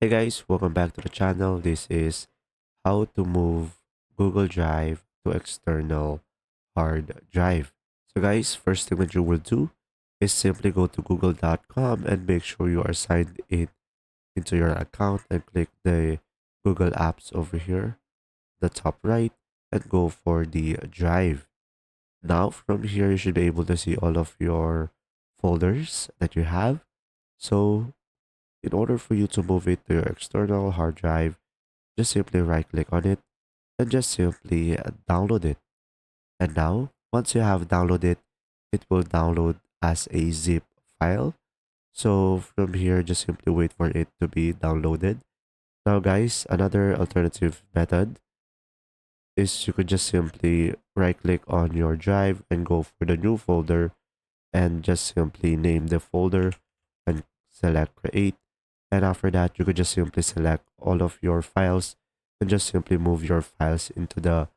Hey guys, welcome back to the channel. This is how to move Google Drive to external hard drive. So guys, first thing that you will do is simply go to google.com and make sure you are signed in into your account and click the Google Apps over here, the top right, and go for the drive. Now from here, you should be able to see all of your folders that you have. So in order for you to move it to your external hard drive, just simply right click on it and just simply download it. And now, once you have downloaded it will download as a zip file. So from here, just simply wait for it to be downloaded. Now guys, another alternative method is you could just simply right click on your drive and go for the new folder and just simply name the folder and select create. And after that, you could just simply select all of your files and just simply move your files into the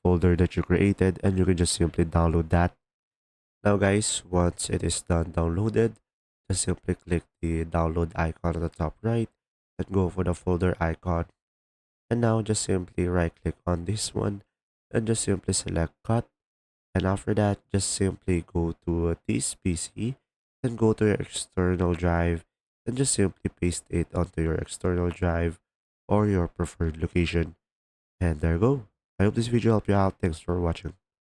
folder that you created, and you can just simply download that. Now guys, once it is done downloaded, just simply click the download icon on the top right and go for the folder icon. And now just simply right click on this one and just simply select cut. And after that, just simply go to this PC and go to your external drive and just simply paste it onto your external drive or your preferred location. And there you go. I hope this video helped you out. Thanks for watching.